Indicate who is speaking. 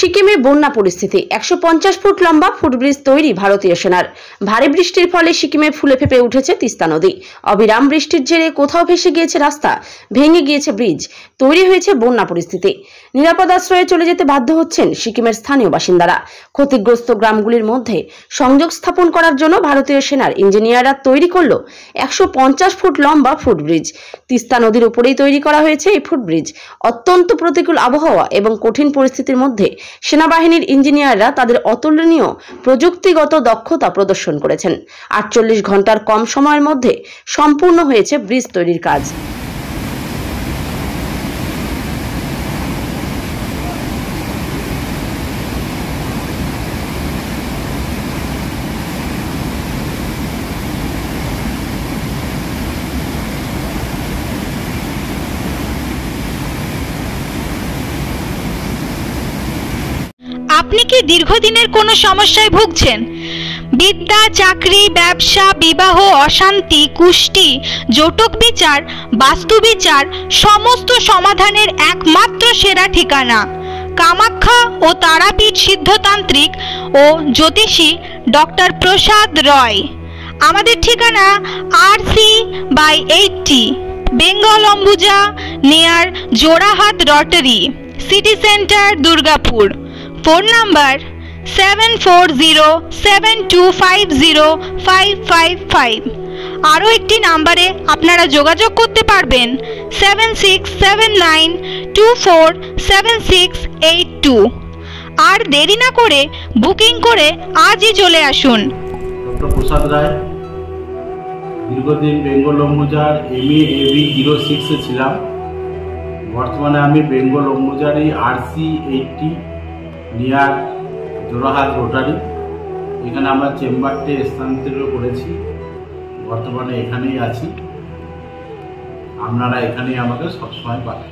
Speaker 1: সিকিমে বন্যা পরিস্থিতি। 150 ফুট লম্বা ফুটব্রিজ তৈরি ভারতীয় সেনার। ভারী বৃষ্টির ফলে সিকিমে ফুলে ফেপে উঠেছে তিস্তা নদী। অবিরাম বৃষ্টির জেরে কোথাও ভেসে গিয়েছে রাস্তা, ভেঙে গিয়েছে ব্রিজ, তৈরি হয়েছে বন্যা পরিস্থিতি। নিরাপদ আশ্রয়ে চলে যেতে বাধ্য হচ্ছেন সিকিমের স্থানীয় বাসিন্দারা। ক্ষতিগ্রস্ত গ্রামগুলির মধ্যে সংযোগ স্থাপন করার জন্য ভারতীয় সেনার ইঞ্জিনিয়াররা তৈরি করল 150 ফুট লম্বা ফুটব্রিজ। তিস্তা নদীর উপরেই তৈরি করা হয়েছে এই ফুটব্রিজ। অত্যন্ত প্রতিকূল আবহাওয়া এবং কঠিন পরিস্থিতির মধ্যে সেনাবাহিনীর ইঞ্জিনিয়াররা তাদের অতুলনীয় প্রযুক্তিগত দক্ষতা প্রদর্শন করেছেন। 48 ঘন্টার কম সময়ের মধ্যে সম্পূর্ণ হয়েছে ব্রিজ তৈরির কাজ।
Speaker 2: আপনি কি দীর্ঘদিনের কোনো সমস্যায় ভুগছেন? বিদ্যা, চাকরি, ব্যবসা, বিবাহ, অশান্তি, কুষ্টি, জটক বিচার, বাস্তু বিচার, সমস্ত সমাধানের একমাত্র সেরা ঠিকানা কামাখ্যা ও তারাপীঠ সিদ্ধতান্ত্রিক ও জ্যোতিষী ডক্টর প্রসাদ রয়। আমাদের ঠিকানা RC/80 Bengal Ambuja near Jorhat Rotary, city centre, Durgapur. Phone number 7407250555। আরও একটি নাম্বারে আপনারা যোগাযোগ করতে পারবেন 7679247682। আর দেরি না করে বুকিং করে আজই চলে আসুন।
Speaker 3: ডক্টর প্রসাদ রায়, দীর্ঘদিন বেঙ্গল অম্বুজার MA/AB 06-এ ছিলাম। বর্তমানে আমি বেঙ্গল অম্বুজারই RC/80 নিয়ার জোড়াহাট রোটারি, এখানে আমরা চেম্বারটি স্থানান্তরিত করেছি। বর্তমানে এখানেই আছি, আপনারা এখানেই আমাকে সবসময় পাবেন।